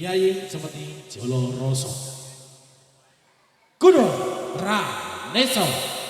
Kyai seperti Jolo Roso Kudo Raneso.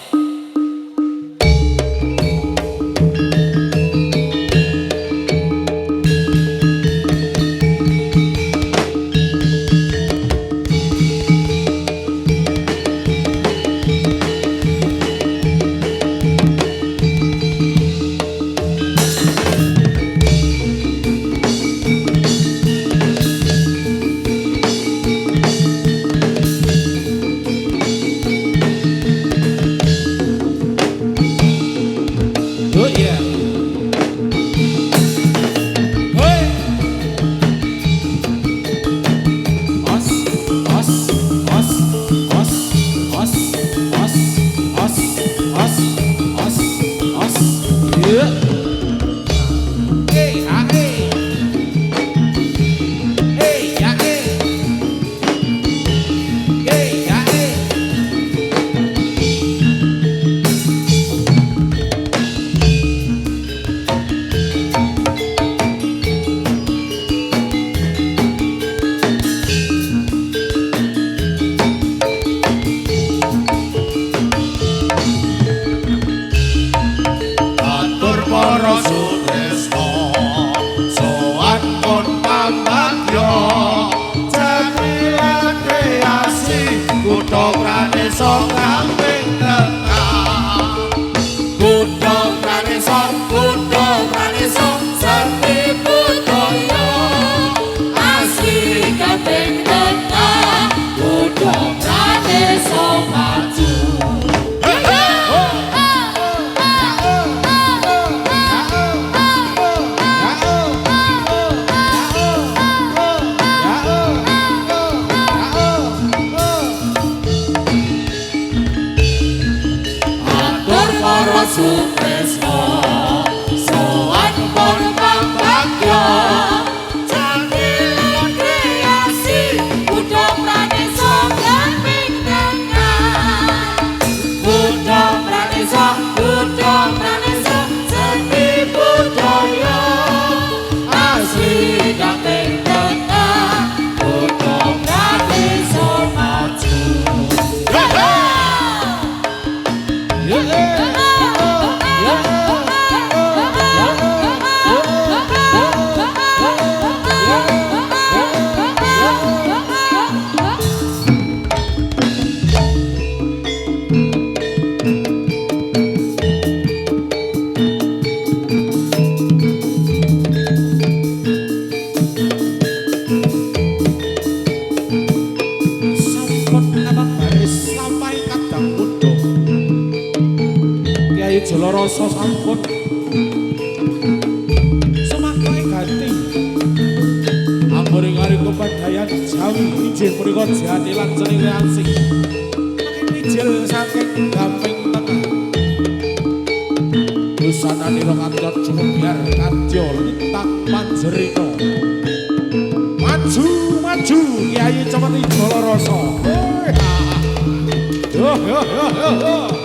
Jolo Roso sampun semakai ganti amburing ari kepadayan Jawi injih punika jati lan cenile asing mijil saking gamping tengah busananira kanca cumbiar kadya lintang panjerika maju maju Kyai Cepeti Jolo Roso yo yo yo yo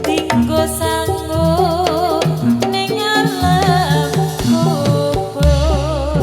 Tinggo sanggup ning alam kubur.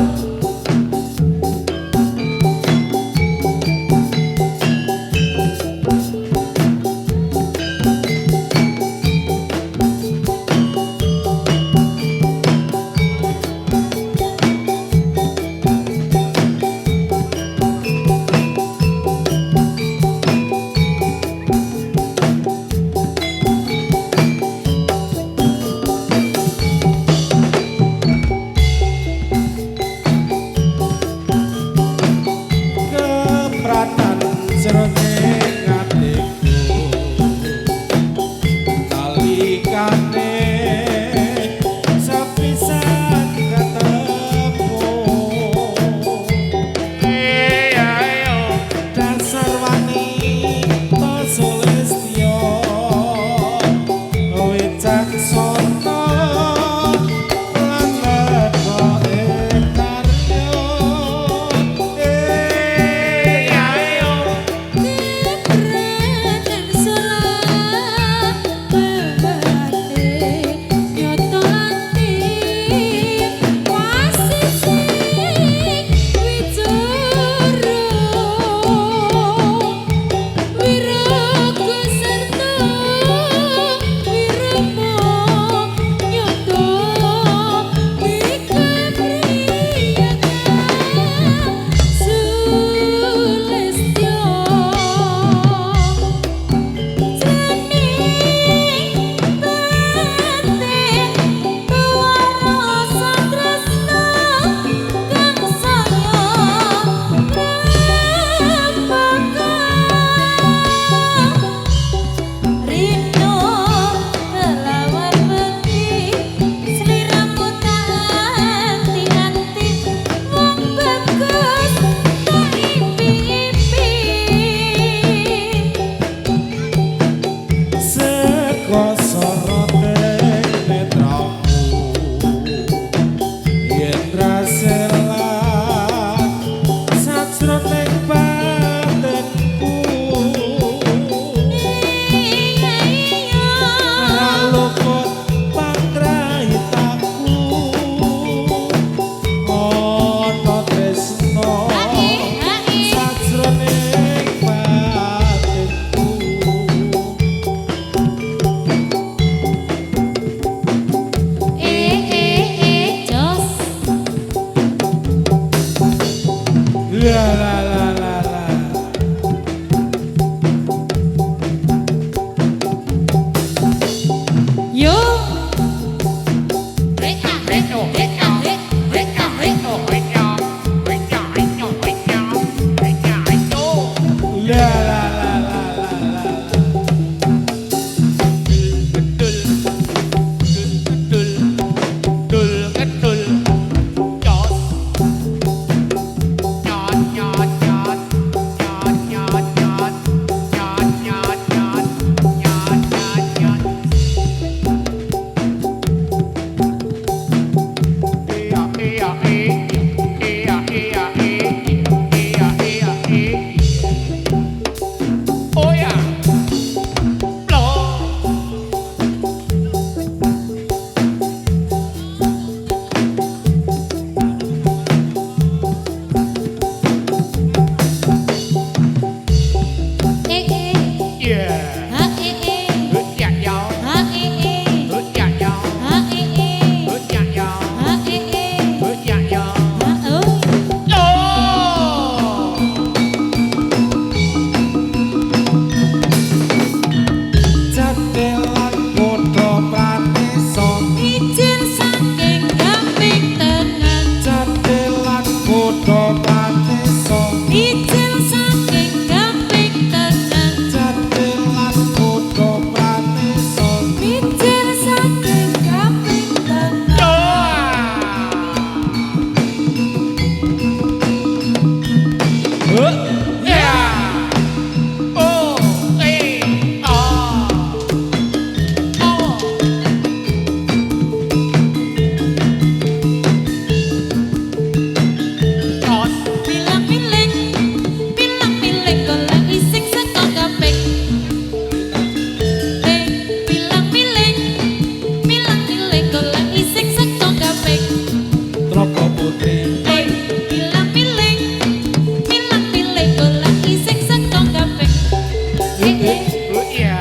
iya iya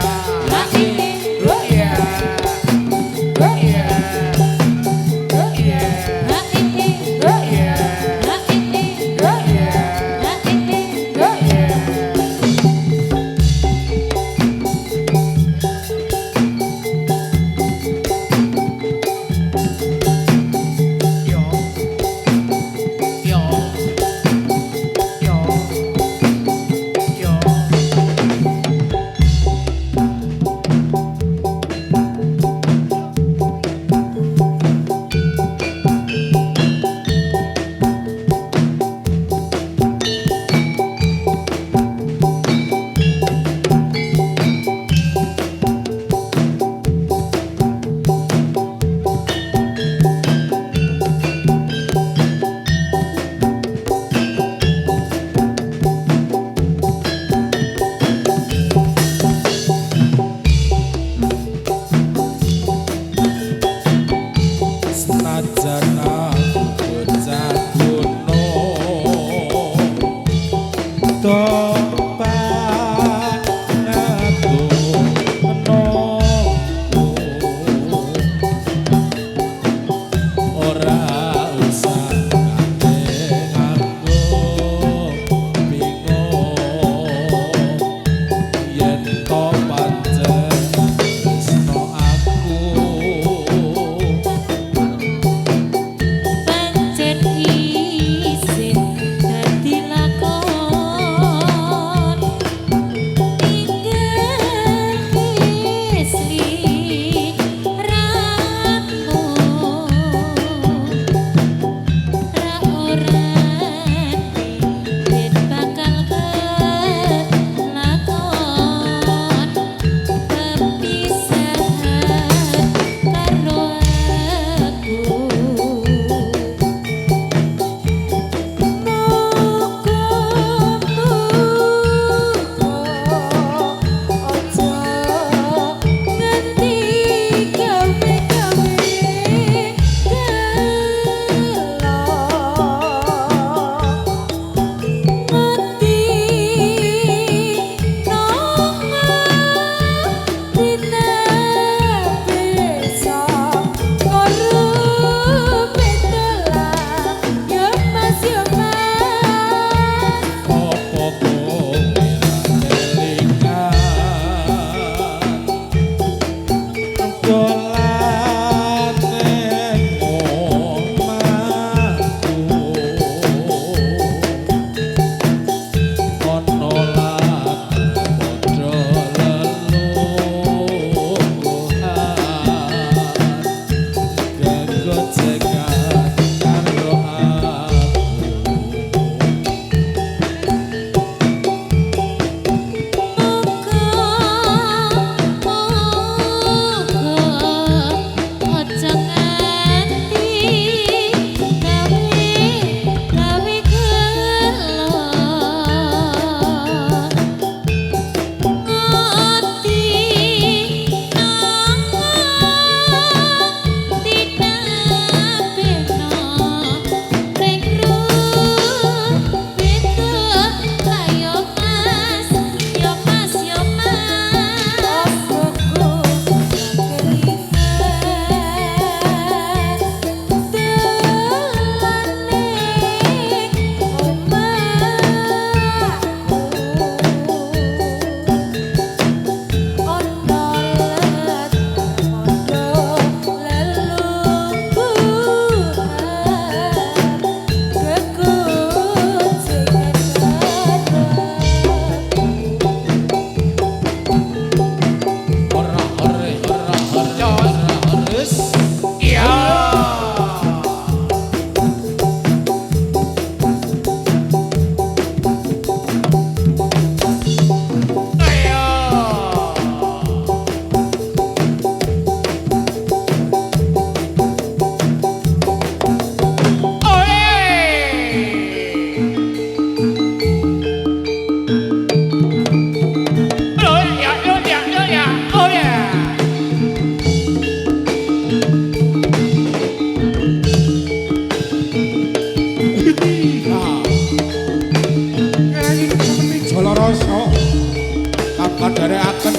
kang kadherekaken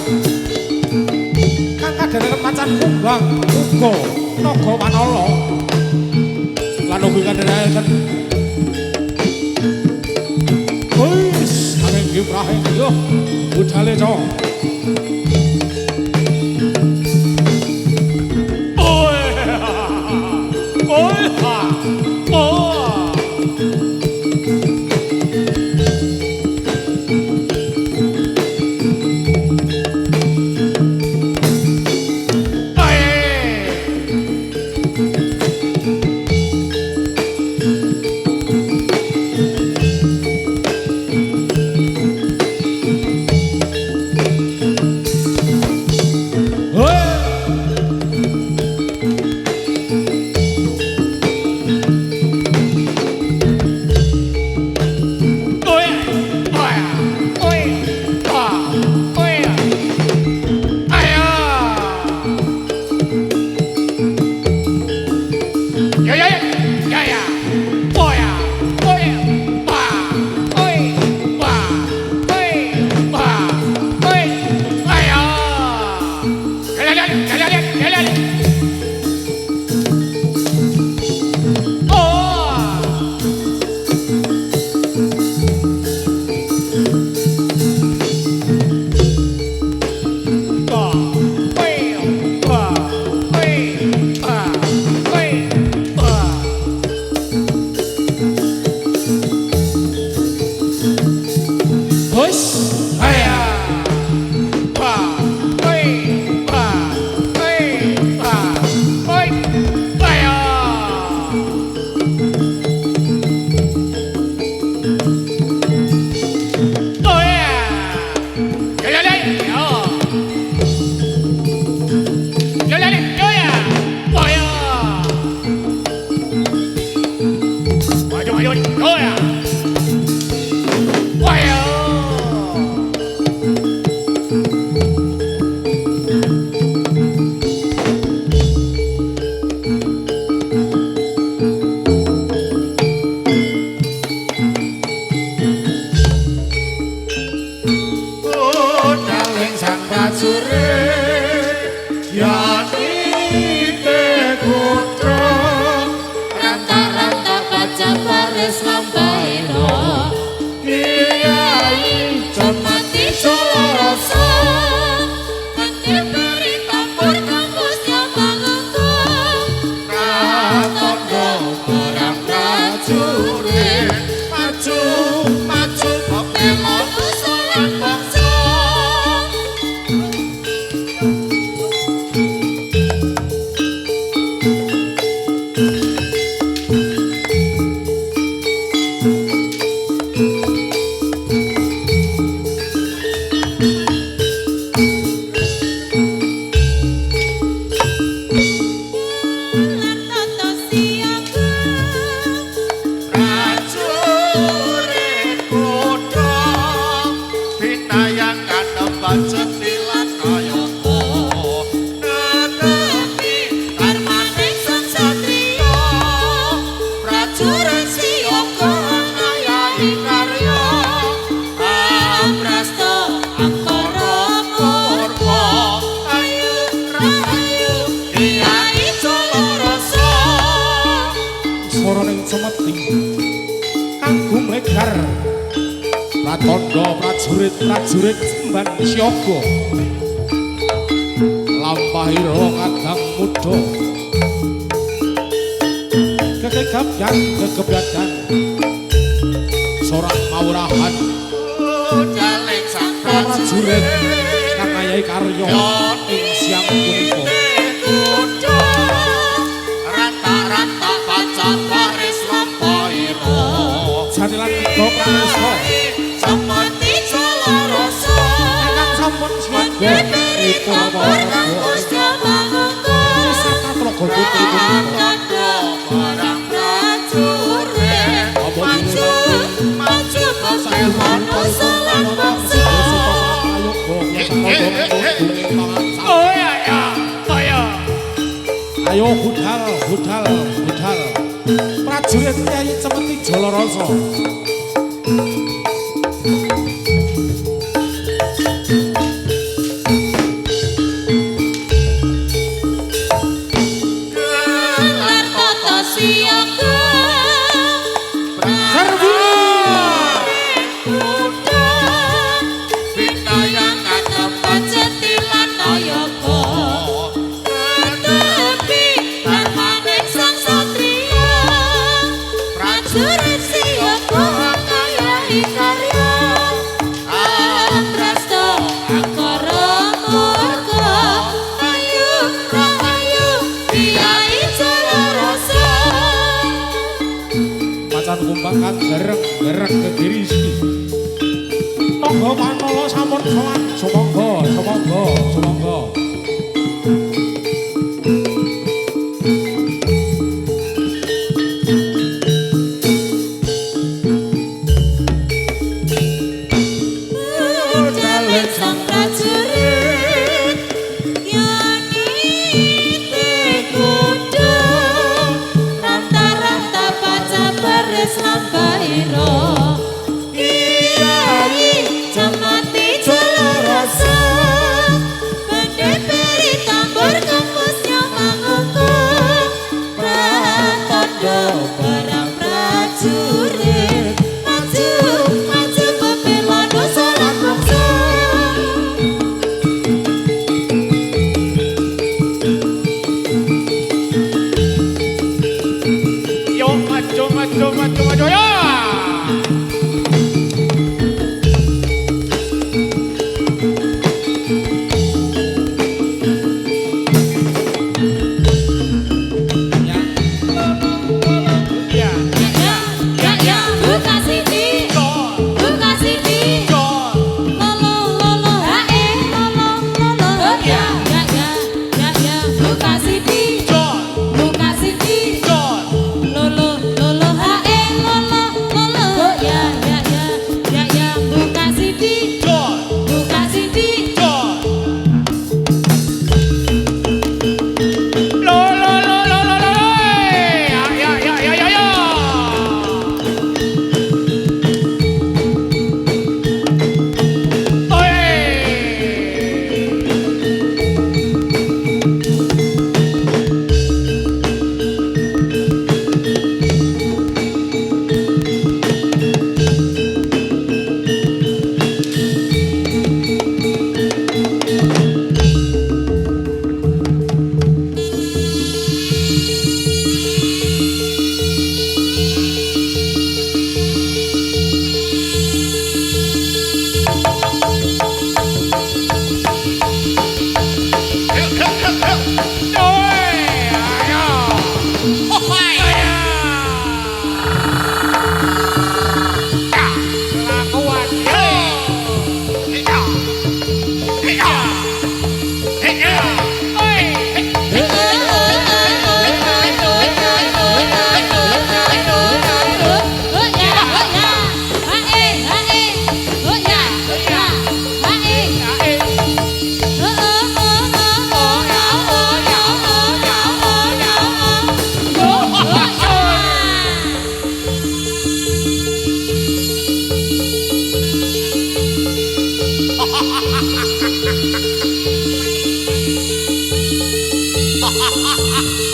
macan kumbang uga naga wanala lan ugi kadherekaken wis saking kiprahe yo budale to prajurit semban siaga lampahira kadang muda kegebadan sorak mawurahan daling sang prajurit kang ayahi karya ing siang punika rata-rata pacar paris lampahira jatilan tiga pranesta seperti Joloroso ingkang sampun swarga wisata Tlaga Putri barang prajurit maju Pokemon usulan bangsa ayo budal prajurit Kyai Cemeti Joloroso bakal gereng-gereng Kediri iki. Monggo manala sampun sowan. Sumangga. Jalan sang prajurit Yani Tekudo Ranta-ranta baca beres lambairo Kiai Jamati Joloroso Bendeperi tambur kampusnya manguku Pratondo barang prajurit Maju pepela dosa lan bangsa Yo maju ya. Iya. Ya, buka sini Buka sini Lolo, hae Lolo Ya, buka sini Buka sini Lolo, hae Lolo Ya, buka sini Buka sini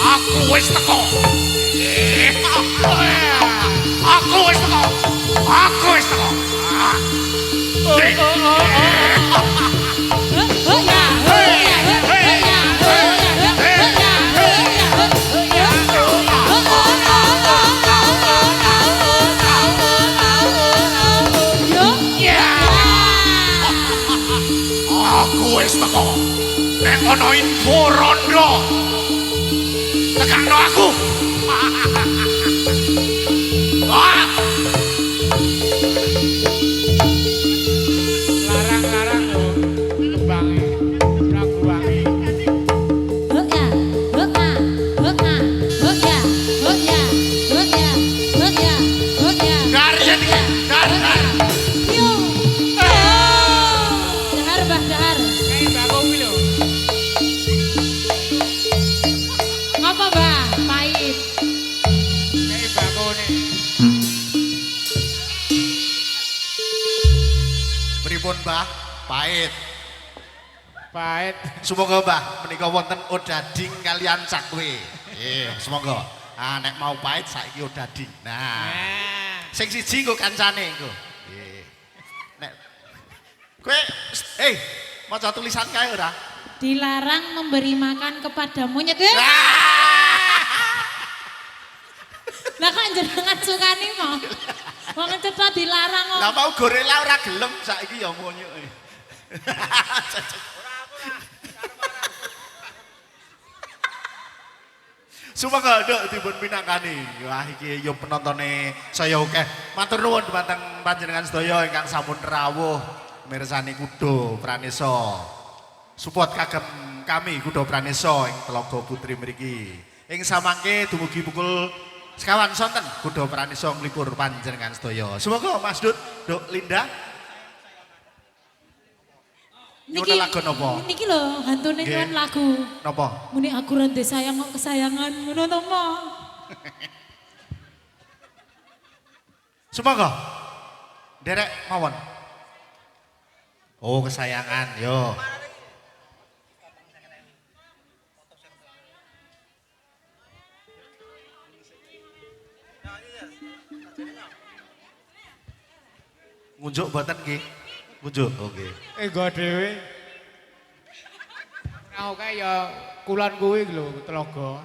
Aku wis teko. Aku wis teko. Aku wis teko. Nek ana info rondo. Tekakno aku. Larang-larang lho. Kembange. Ragu wangi. Dahar. Kayak mbakku kuwi lho. Ngapa, Mbah? Pahit. Kayak mbakku nih. Pripun Mbah? Pahit. Pahit. Semoga Mbah menika wonten odading kalian cakwe. Semoga. Ah nek mau pahit saiki odading. Nah, sing siji nggo kancane nggo. Nggih. Nek kowe maca tulisan kae ora? Dilarang memberi makan kepada monyet. Lah kok jenengan sukani mau? Wong cetha dilarang kok. Lah mau gorela ora gelem saiki ya monyet. Sumoga nduk dipun pinangkani. Wah iki yo penontone saya akeh. Matur nuwun dumateng panjenengan sedaya ingkang sampun rawuh mirsani Kuda Pranesa. Support kagem kami Kuda Pranesa ing Telaga Putri mriki. Ing samangke dumugi pukul sekawan sonten Kuda Pranesa nglipur panjenengan sedaya. Semoga Mas Duk Linda nyuwun lagu napa? Niki lho hantune nyuwun lagu. Napa? Muni aku rende sayang kok kesayangan ngono to, Mo. Semoga derek mawon. Oh, kesayangan, yo. Ngunjuk boten nggih. Ngunjuk, oke. Engko dhewe. Aku kae ya kulon kuwi lho telaga.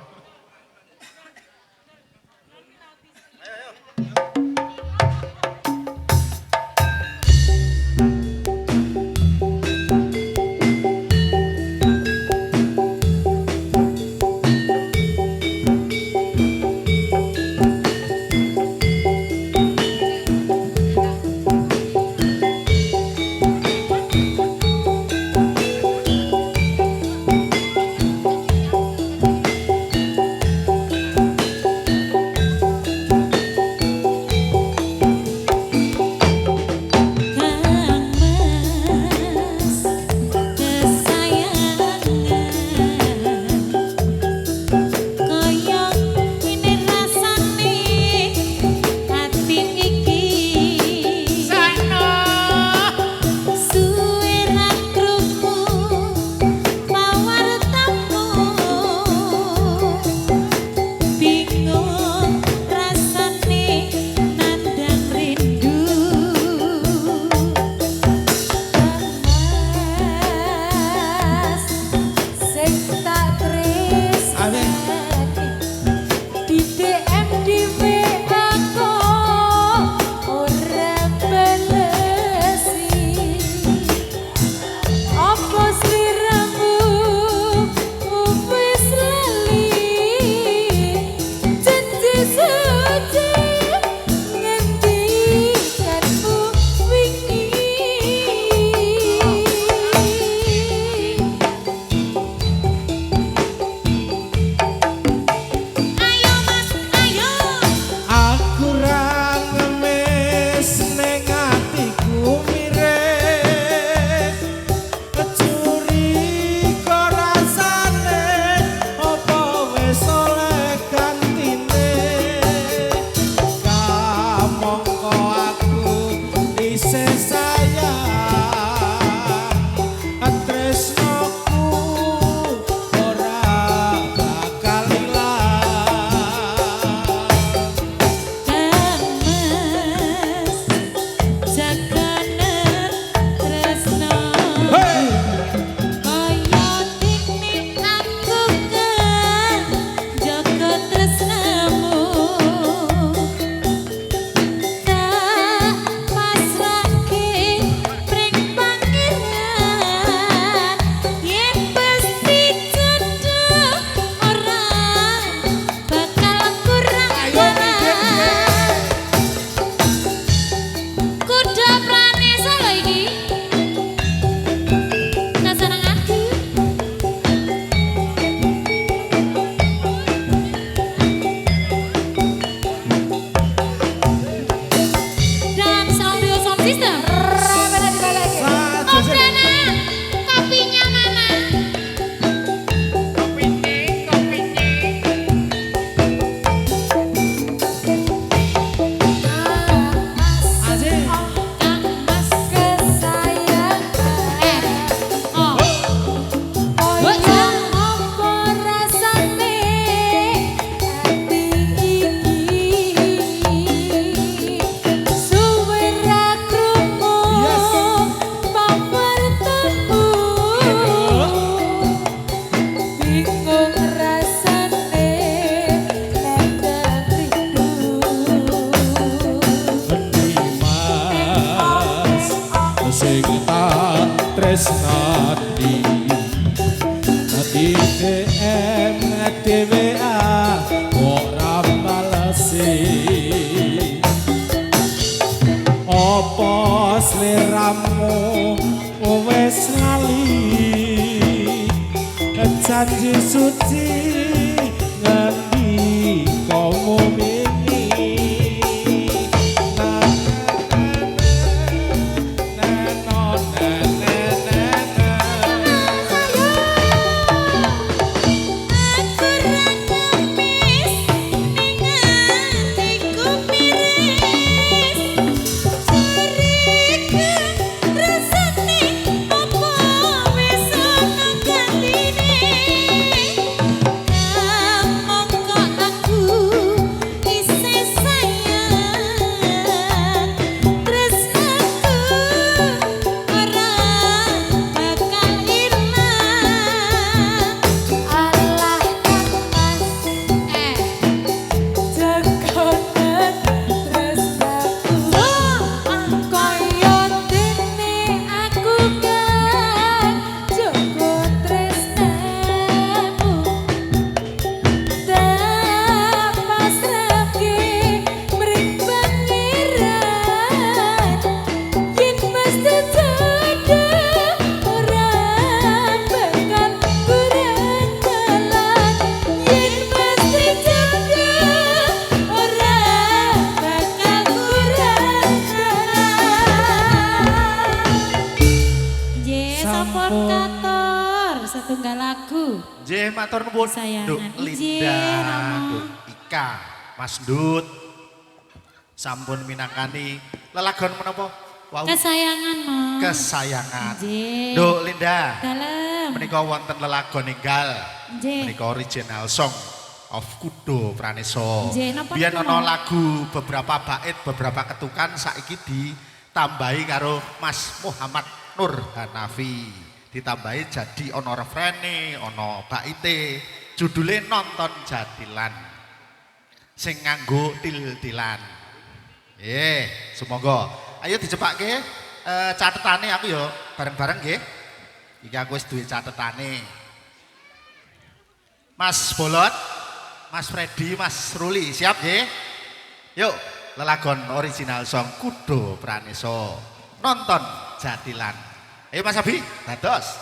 janji suci ngendi komo mini setunggal lagu. Nggih, matur nuwun. Kesayangan. Nduk Ijin, Linda, Romo. Nduk Ika, Mas Dut. Sampun minangkani lelagon menapa? Wau. Kesayangan, Mas. Kesayangan. Nggih. Nduk Linda. Dalem. Menika wonten lelagon enggal. Nggih. Menika original song of Kudo Praneso. Nggih, napa Biyen niku, ana Mas? lagu beberapa bait, beberapa ketukan saiki ditambahi karo Mas Muhammad Nur Hanafi. Ditambahi jadi ana refrene, ana baite, judule Nonton Jadilan. Sing nganggo til-tilan. Semoga. Ayo dicepake catetane aku ya bareng-bareng nggih. Iki aku wis duwe catetane. Mas Bolot, Mas Freddy, Mas Ruli, siap nggih? Yuk, lelagon original song Kudo Praneso. Nonton Jadilan. Ayo Mas Abi, dados.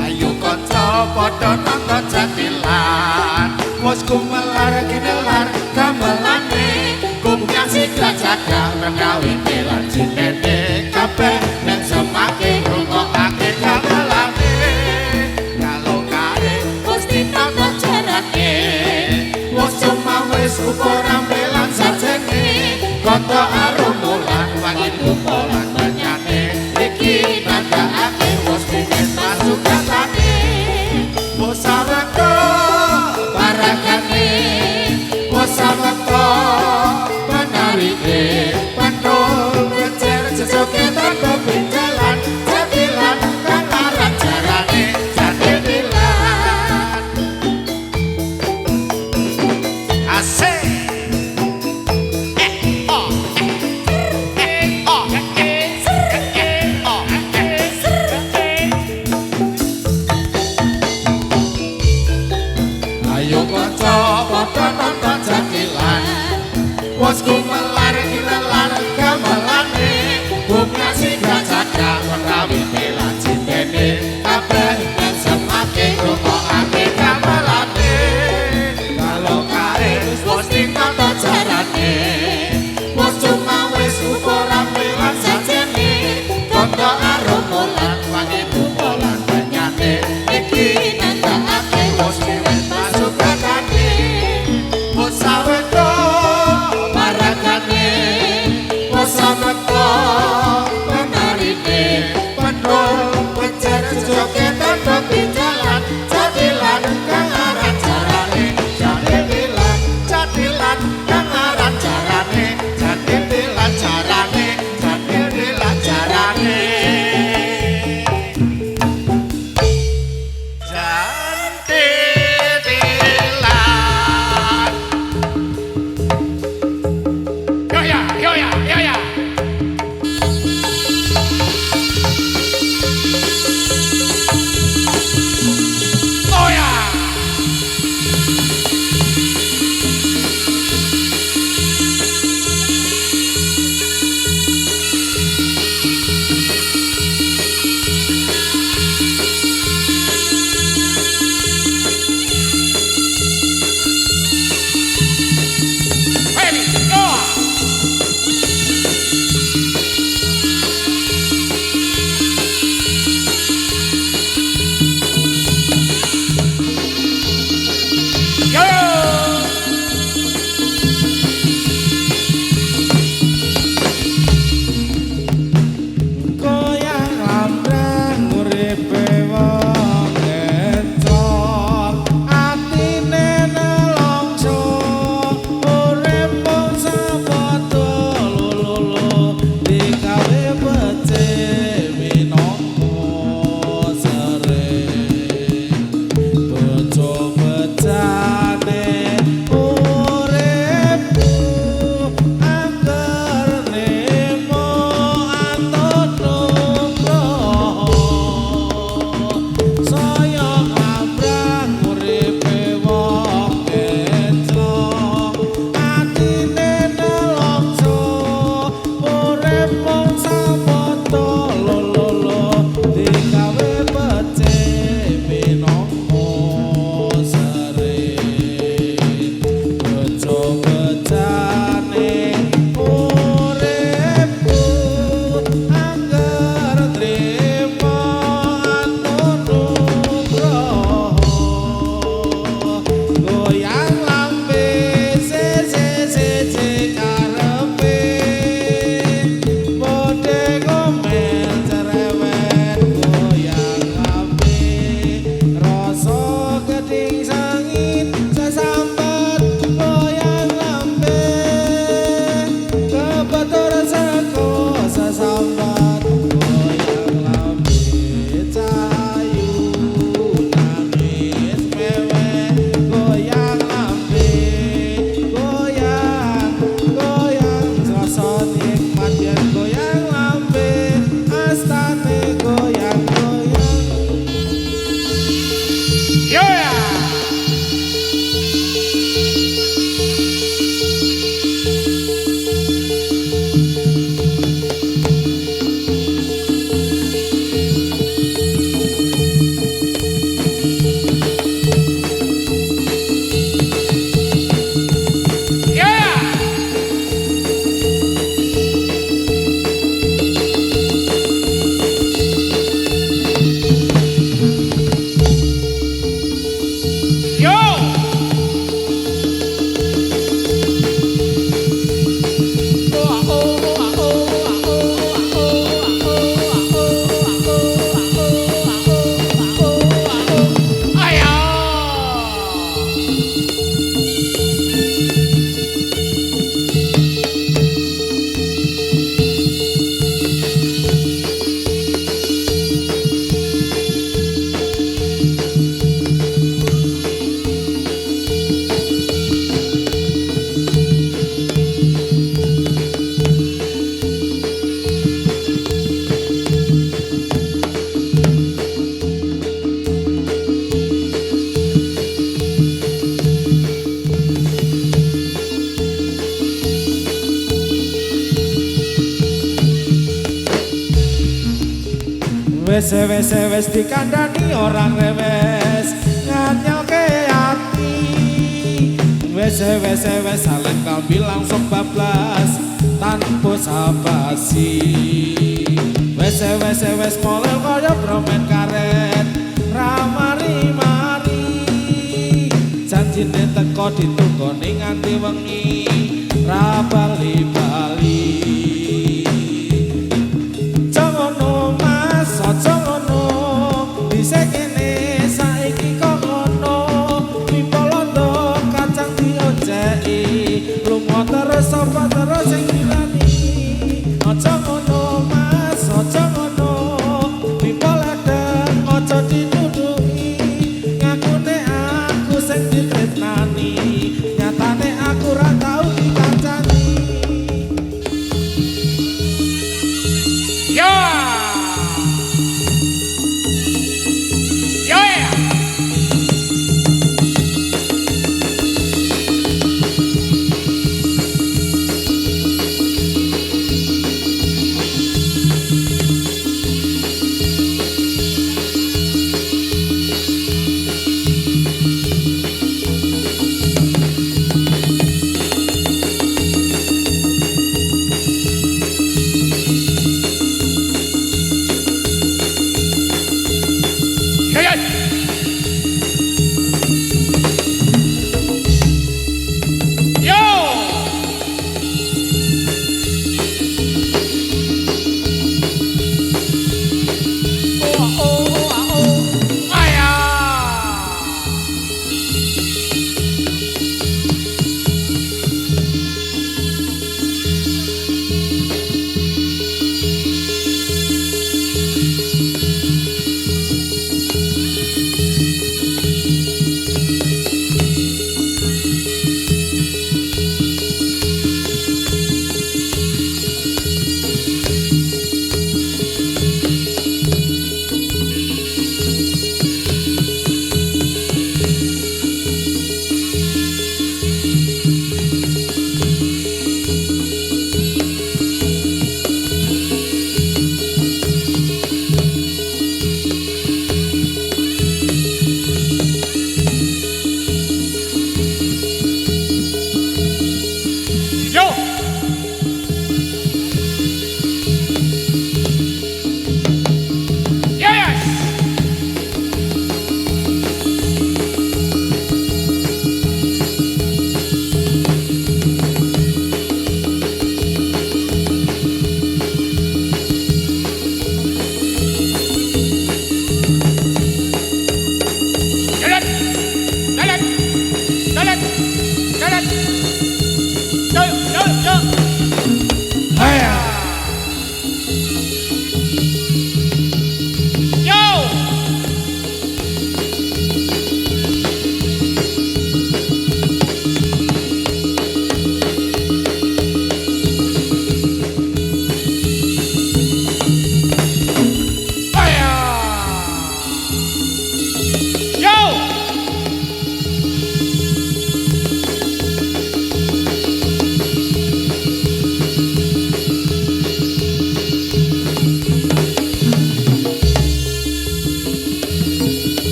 Ayo kanca padha nonton Jadilan. Wes gumelar ginelar gamelane. Kumyasi jaga mengawi kelan cinete kabeh nek semake rungokake gamelane. Kalau kae mesti nonton jarane. Wes cuma wis ukuran melan sajene. Kota arum mulan wangi kupolan banyane. Iki nandakake wes pengen masuk katane. Wes saweko barakane. Wes saweko Pantul ngecer sesuke tanpa pinjalan. Jadilan kanaran jarane jadilan. Asik. Ayo kanca padha nonton Jadilan. Wes gumelar ginelar gamelane. Bumyasi jaga menawi kelan cintene kabeh nek semake rungokake gamelane. Kalau kae mesti nonton jarane. Wes cuma wis ukuran melan sajene. Kota arum mulan wangi kupolan banyane. Iki nandakake wes pengen masuk katane. Wes saweko barakane. Wes saweko penarine. Penuh Wes dikandani orang rewes nganyoke hati. Wes saling kambil langsung bablas tanpa sabasi. Wes molel kaya promen karet ramari-mari. Janjine teko ditungoni nganti wengi ra bali-bali. Jangono mas aja ngono dhisik kene saiki kok ngono. Pipolondo kacang diojeki lunga terus apa terus sing dilani. Aja ngono mas aja ngono pipoledeng aja dituduhi. Ngakune aku sing ditresnani nyatane aku ra tau dikancani.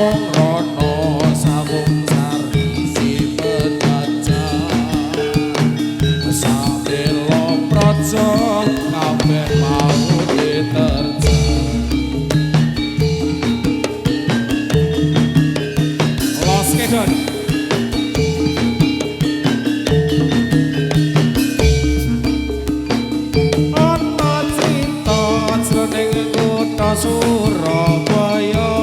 sawung rono sawung sari si pedajah sabelo praja kabeh mau diterjang los kedon ana cinta jroning kutha Surabaya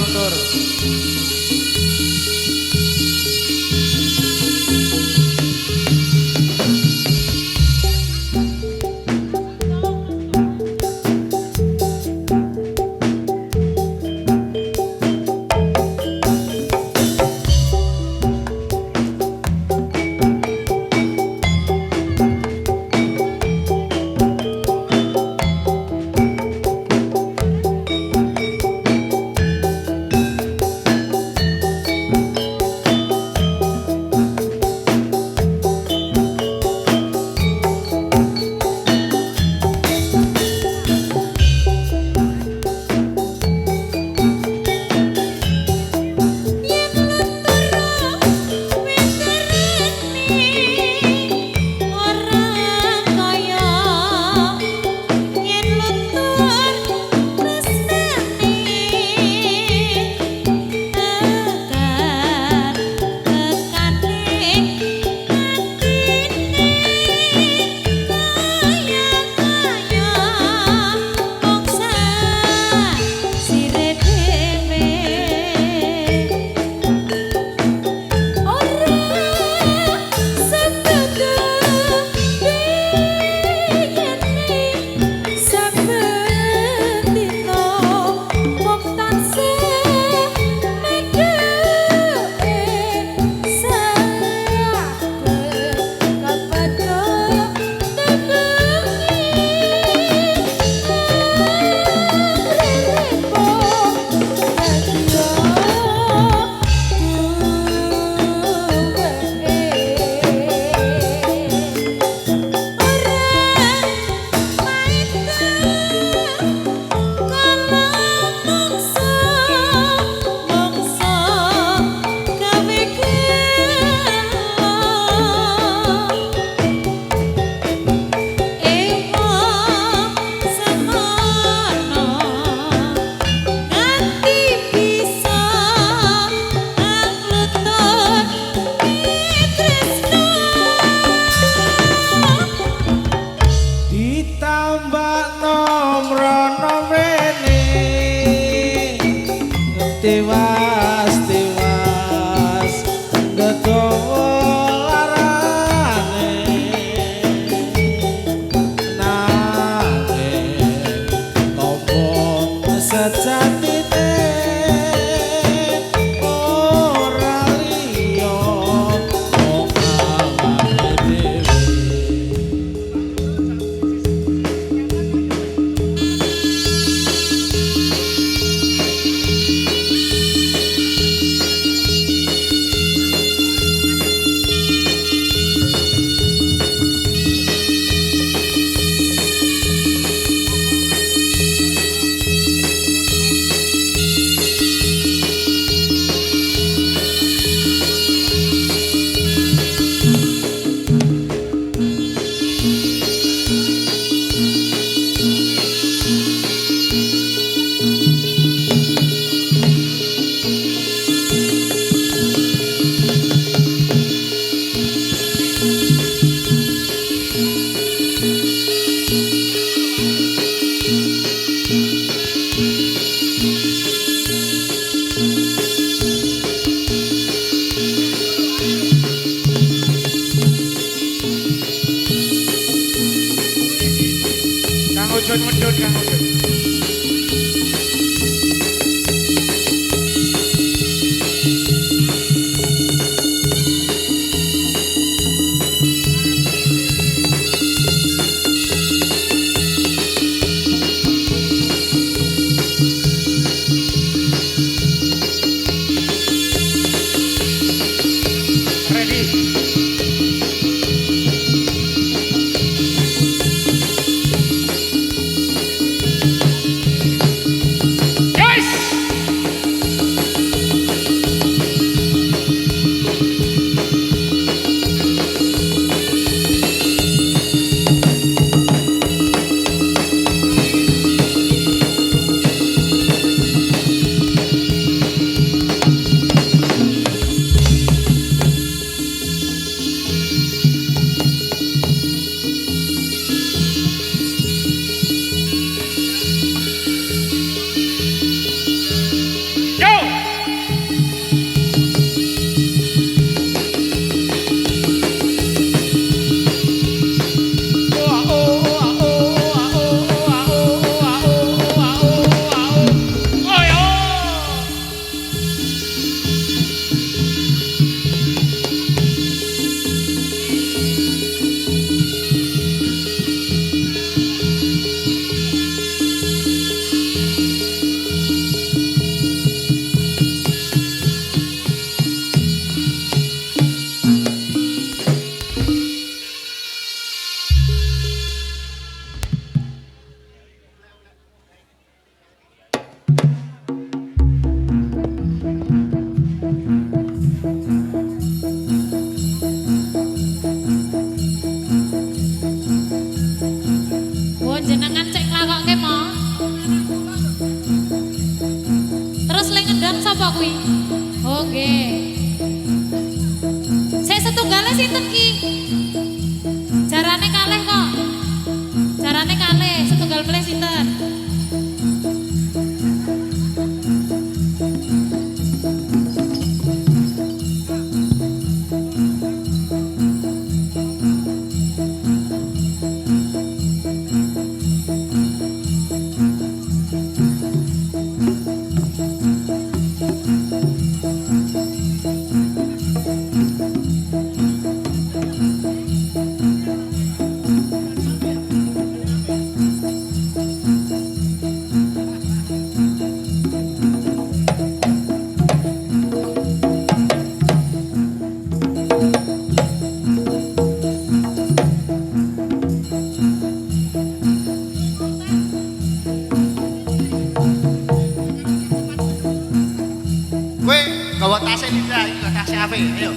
mundur. Tiwas tiwas nggawa larane nanging ngomong sejatine ora liya mung awake dhewe. Kang Ujun medhun Kang Ujun. Ready. sapa kuwi? Oke. Saya setunggale sinten ki? Jarane kalih kok. Jarane kalih, setunggal meneh sinten? Kowe gawa tasnya Linda, iki tasnya Ave, ayo.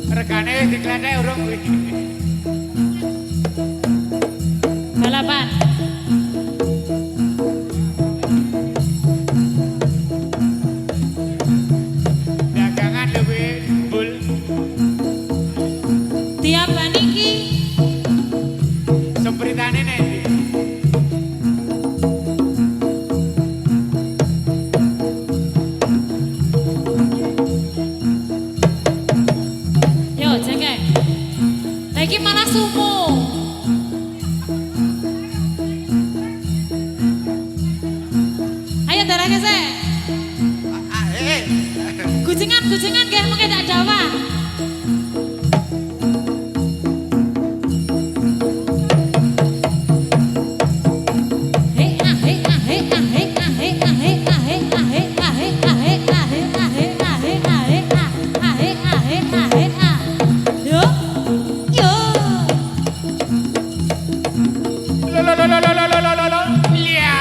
Regane wis dikletek urung kuwi. Balapan. Dagangan lho kuwi, Bul. Tiap niki Sempritane nek ndi? yo jengkek. Lagi malah sumo. Ayo darah gesek. Gucingan nggih mengke tak Jawa. Yo. Yo. Lo. Iya.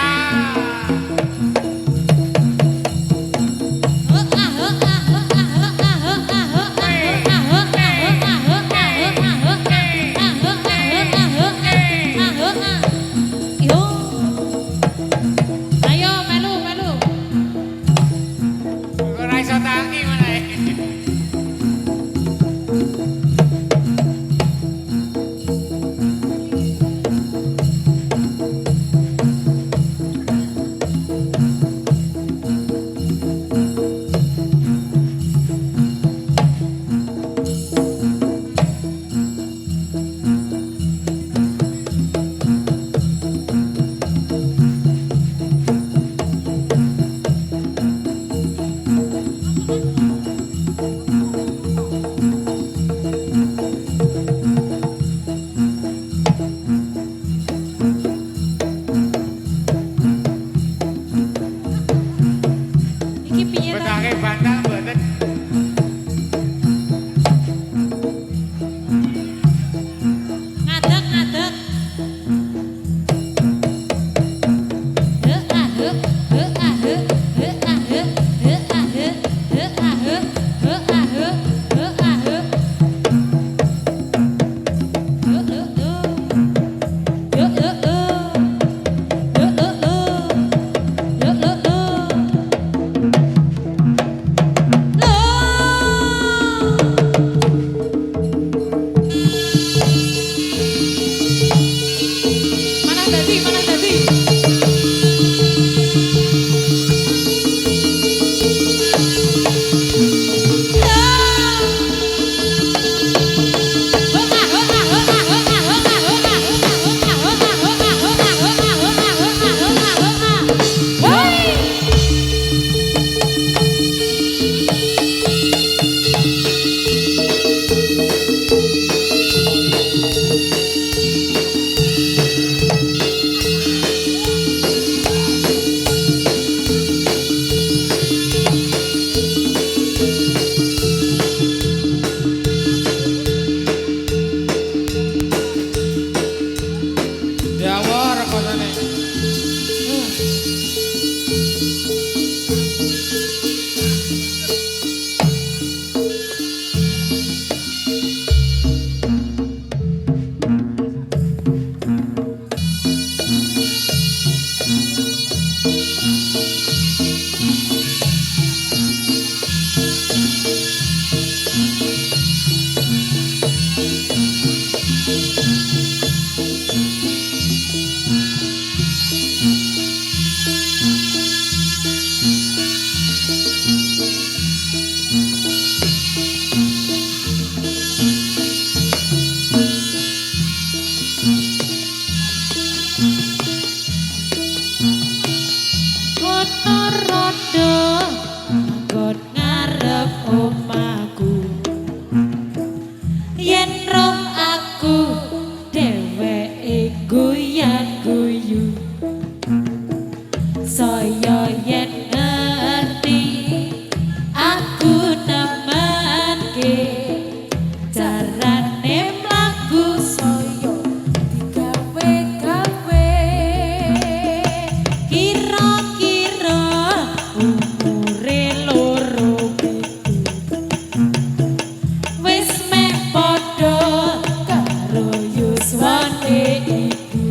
karo yuswane iku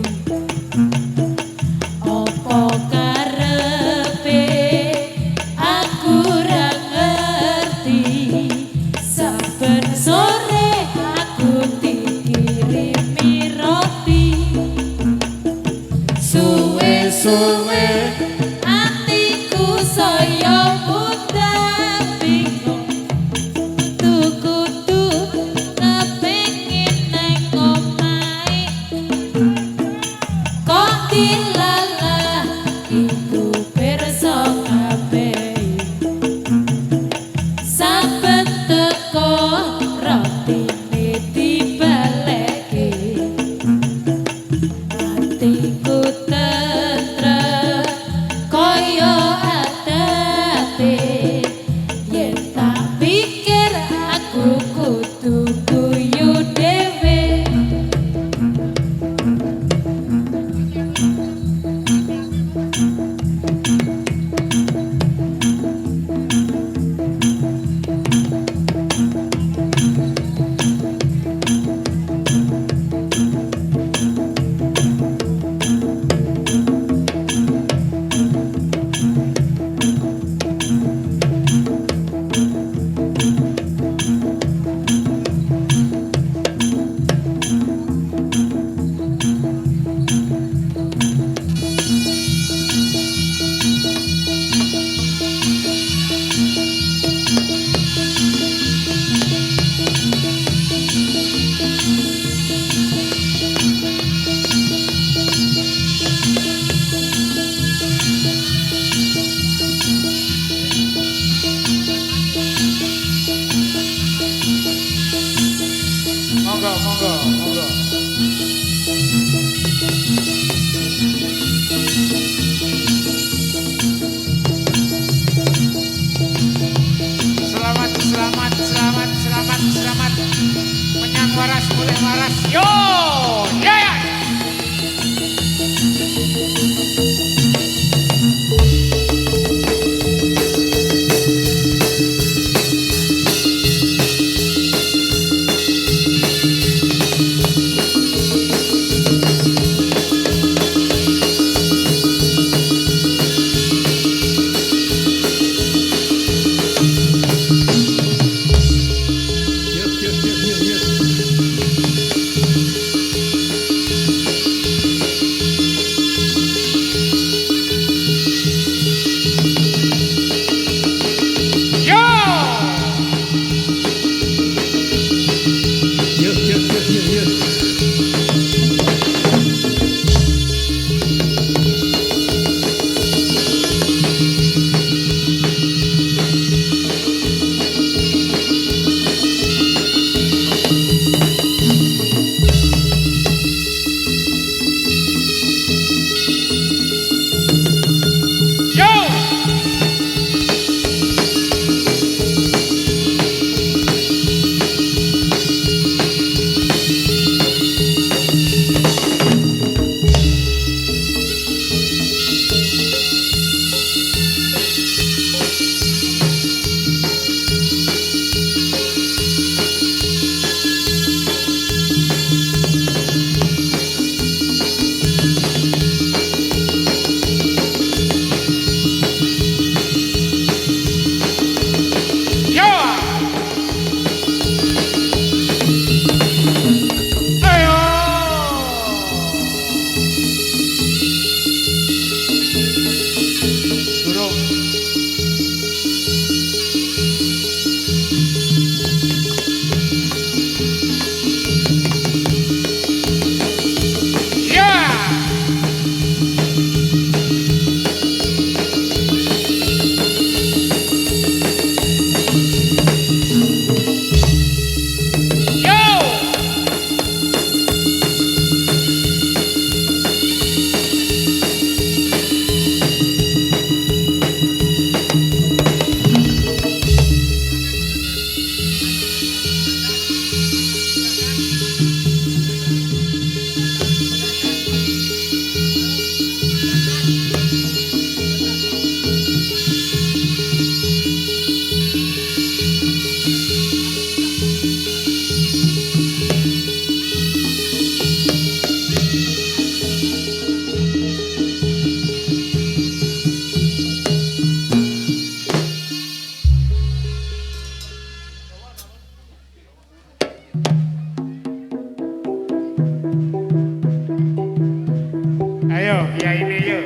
opo karepe aku ra ngerti saben sore aku dikirimi roti suwe-suwe atiku saya mudah bingung kutu-kutu kepengin neng omahe kok dilalah iku pirsa kabeh saben teko rotine dibalekke atiku tentrem kaya adape yen tak pikir aku kudu guyu dhewe Monggo, monggo, monggo. Selamat, selamat, selamat, selamat, selamat. Menyang waras, boleh waras. Yo, ya, ya. ya ini yo.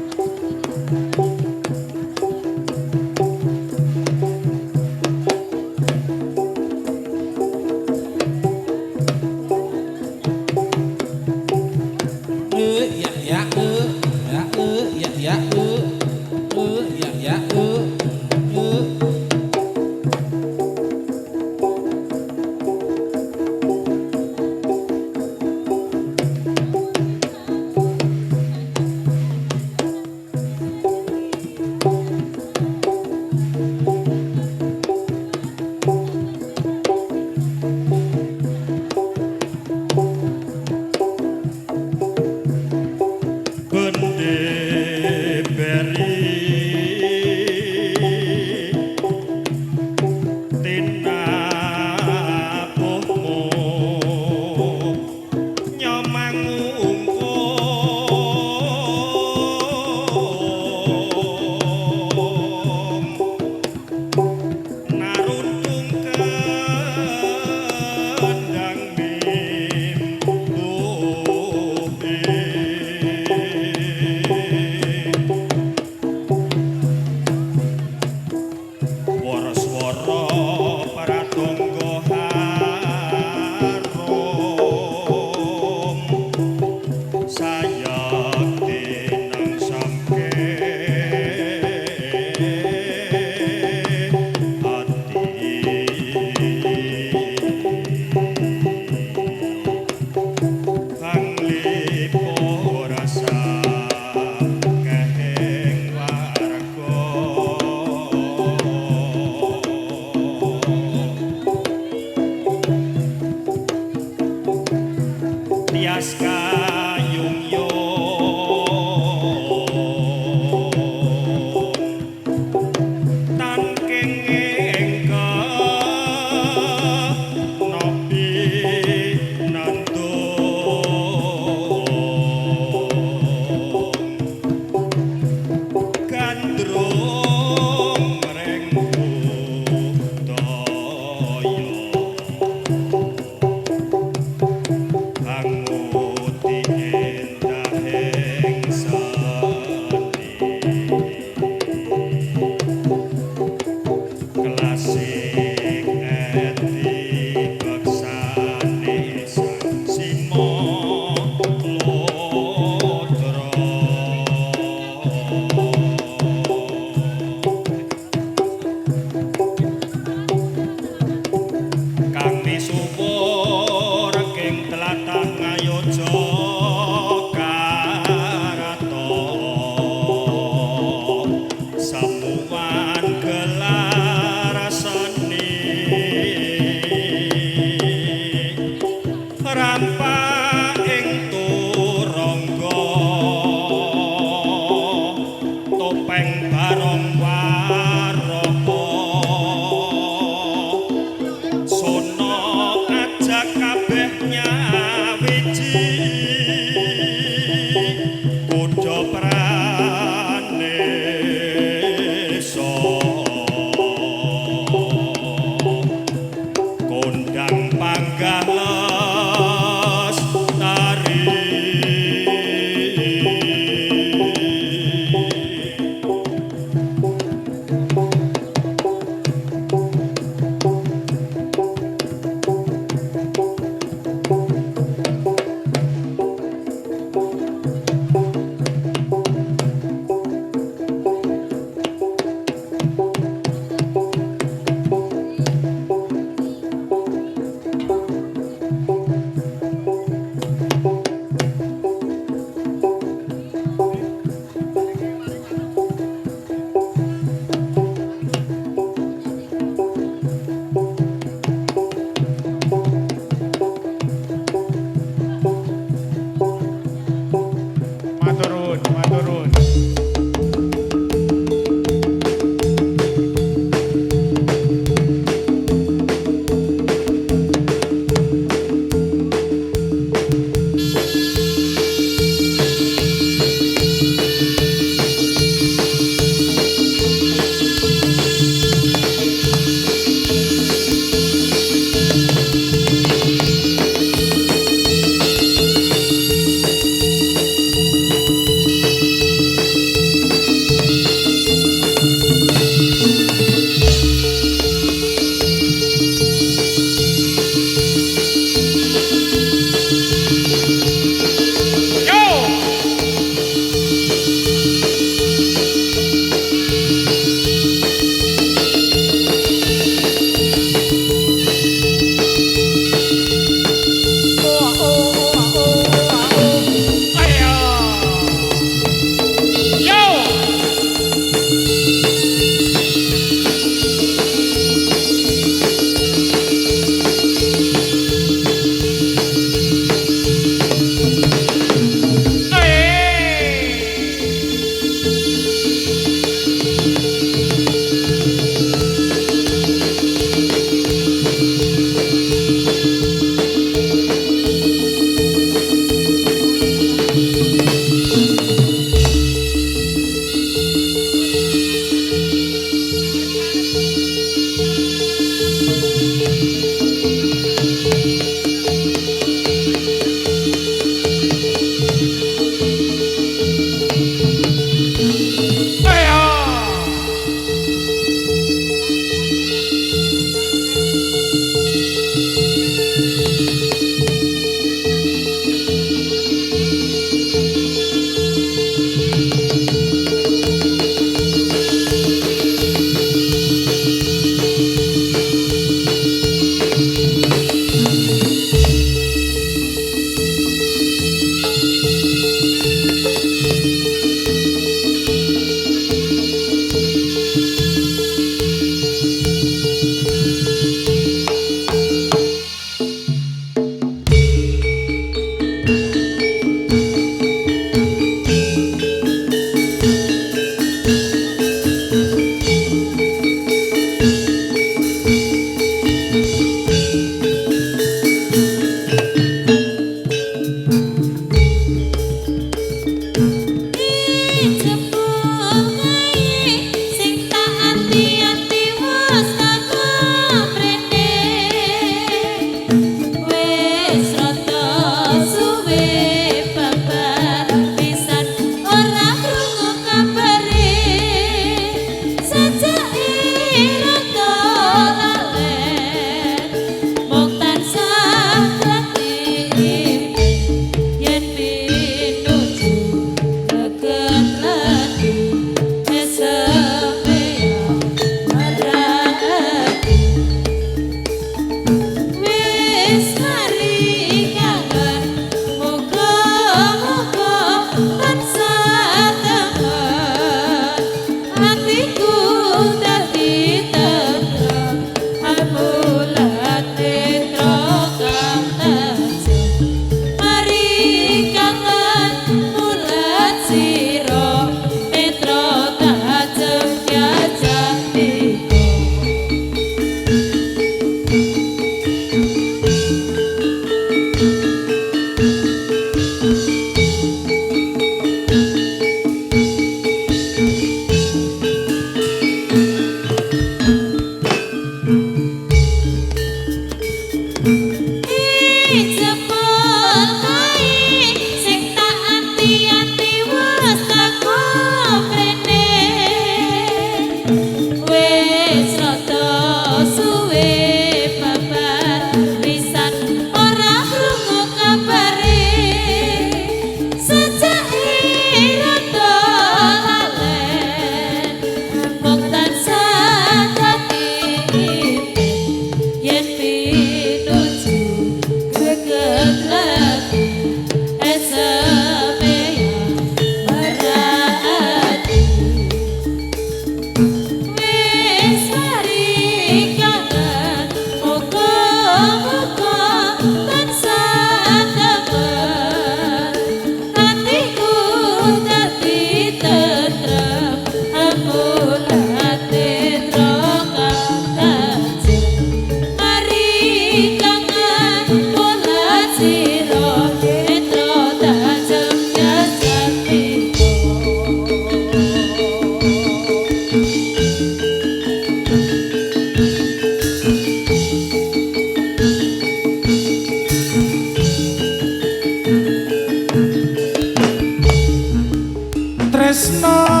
Tresno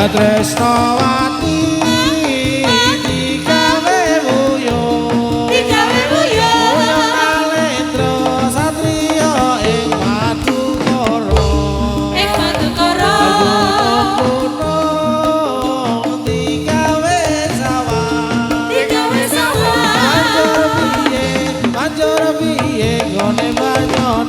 Tresnawati digawe wuyo Kalendra satriya ing Madukara gunung digawe sawah banjur piye gone banyon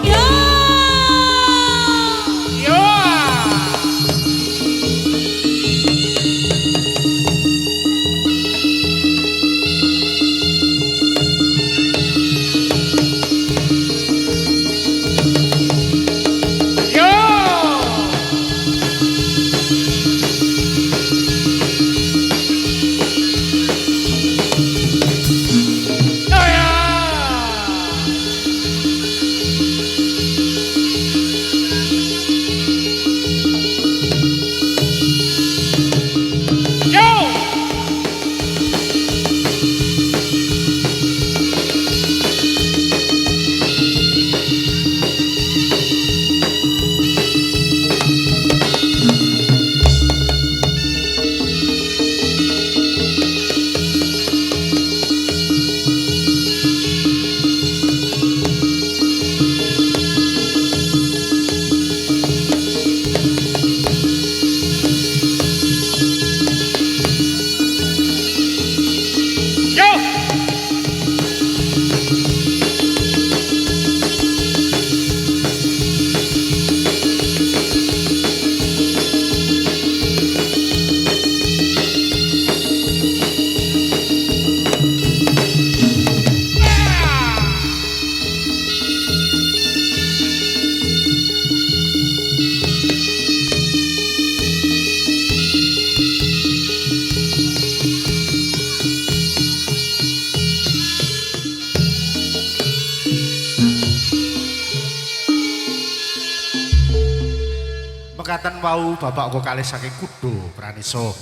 Mekaten wau babak angka kalih saking kudo praniso.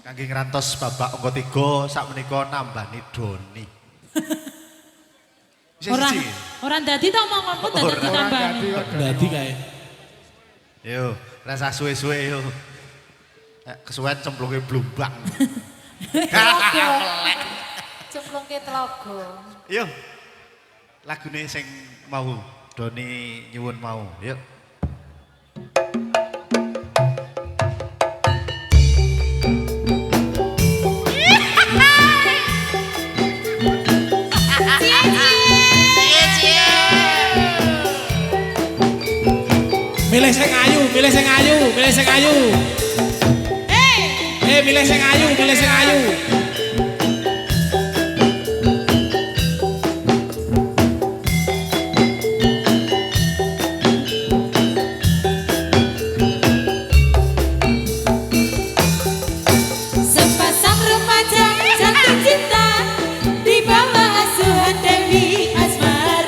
Kangge ngrantos babak angka 3 sakmenika nambani Doni. Ora dadi ta omonganmu dadak ditambani. dadi kae Yo, rasa suwe-suwe yo. Kesuwen cemplunge blumbang. Cemplungke telaga. Yo. Lagune sing mau Doni nyuwun mau, yuk. milih sing ayu milih sing ayu milih sing ayu milih sing ayu milih sing ayu Sepasang remaja jatuh cinta di bawah asuhan Dewi Asmara.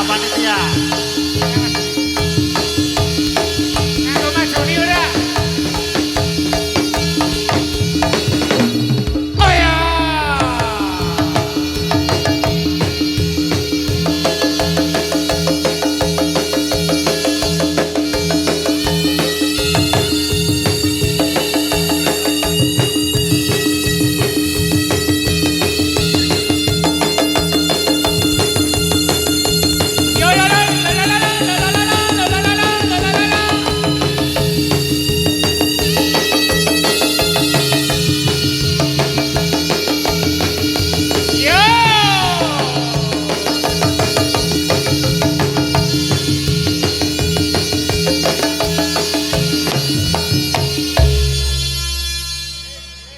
panitia. Aku majoni ora. Oh ya. Yo yo la la la la la la la la la la la la la. Yo.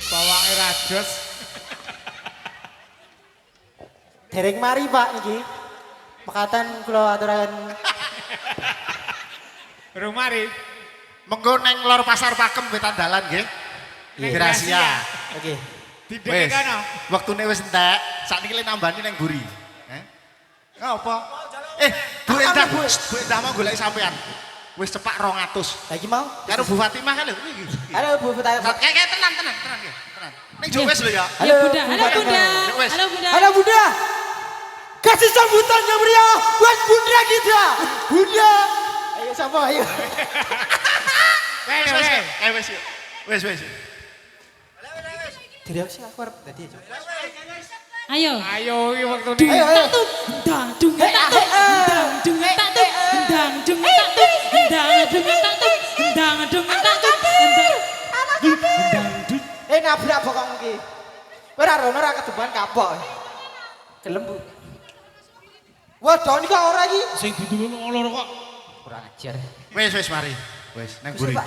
Bawange rajos. Dereng mari Pak niki. Mekatan kula aturaken Rumari. Mengko neng lor pasar Pakem wetan dalan nggih. Neng Gracia. oke. Didek Wis. kono. Wektune wis entek, sakniki le nambani neng buri. Apa? Bu Endah, Bu Endah mau golek sampean. Wis cepak 200. Lagi mau? Karo Bu Fatimah kan lho iki. Halo Bu Fataya. Kayak tenang nggih, tenang. Ning Jo wis lho ya. Ya Bunda, halo Bunda. Wes. Halo Bunda. Halo Bunda. Kasih sambutan yang meriah buat Bunda kita. Bunda. Ayo sapa ayo. Wes wes. Wis yuk. Wis. Tidak sih aku arep dadi. Ayo. Ayo iki wektune. Ayo ayo. Tak tuh, dang dung tak tuh, dang dung tak tuh, dang dung tak tuh, dang dung tak tuh, dang dung tak tuh, Nabrak bokong iki. Ora rono ora kedepan kapok. Gelem Bu. Waduh niku ora iki. Sing dudu ngono kok. Kurang ajar. Wis mari. Wis neng buri. Pak.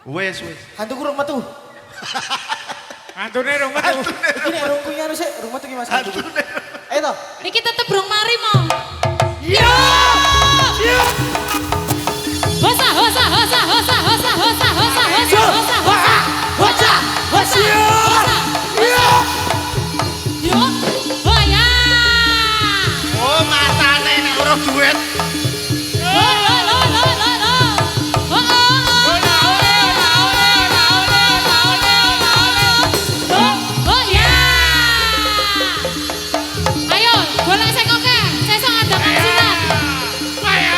Wis. Hantu kurang metu. Antune rumah tuh. Iki nek rung kuwi anu sik, rung metu ki Mas. Ayo to. Niki tetep brong mari mau. Yo! Hosa, hosa, hosa, hosa, hosa, hosa, hosa, hosa, hosa, hosa, hosa, hosa, hosa. Yo, oh ya. Oh matane nek ora duit. Lo, lo, lo, lo, lo, lo. Oh, oh, oh. Ola ola ola ola ola ola ola ola. Oh, oh ya. Ayo, golek sing oke. Sesuk ada pensiunan. Ayo.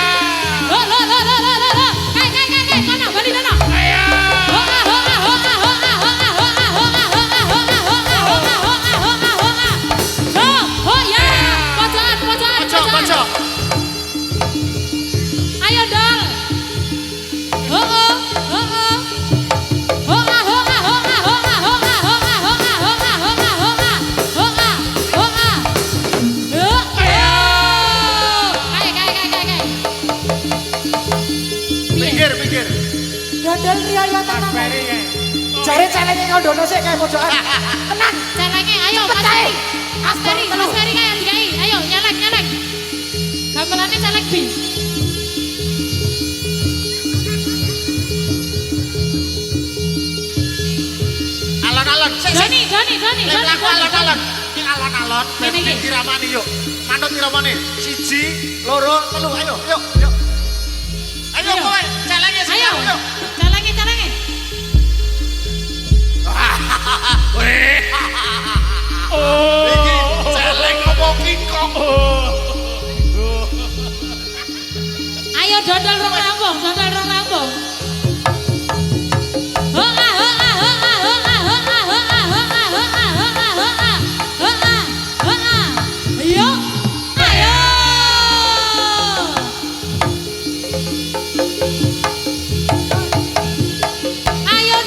Lo, lo, lo, lo, lo, lo, lo. Kai, kono, bali kono. Ayo. Ho, ah, ho, ah, ho, ah, ho, ah, ho, ah, ho, ah, ho, ah, ho, ah, ho, ah, ho, ah, ho, ah, ho, ah, ho, ah, ho, ah. Lo, oh ya. Pojokan, pojokan, pojokan. Pojok. Ayo dong. Oh oh, oh oh. Oh ah, oh ah, oh ah, oh ah, oh ah, oh ah, oh ah, oh ah, oh ah, oh ah, oh ah, oh ah. Ayo. Kai. Pinggir. Dodol riaya Mas tenan. Ferry kae. Jare celenge ngondono sik kae pojokan. Tenan. Celenge, ayo Mas Ferry. Mas Ferry kayak dikai. Ayo nyelek. Gamelane celek bi. Alon-alon. Doni. Laku alon-alon. Ini alon-alon. Ini, ini. Diramani yuk. Manut diramani. 1, 2, 3. Ayo. Ayo kowe. Celenge sing Ayo. yuk. Celenge. Weh. Iki celeng apa kingkong? Ayo dodol rong lambung. Ho ah, ho ah, ho ah, ho ah, ho ah, ho ah, ho ah, ho ah, ho ah, ho ah, ho ah, ho ah. Ayo. Ayo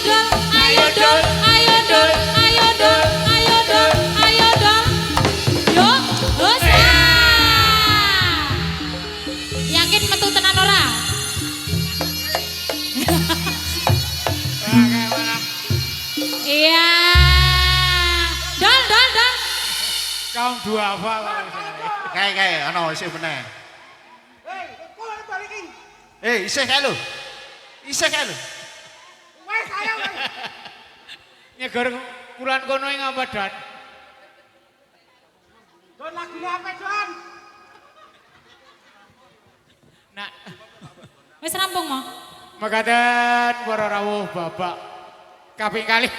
dong. Yo, hosa. Yakin metu tenan ora? Iya. Dol. Kaum dua apa? Kayak ana isih meneh. Isih kae lho. Nyegar kulan kono ing apa, Don? Don lagune apa, Don? Nah, Wis rampung mau. mekaten para rawuh Bapak kaping kalih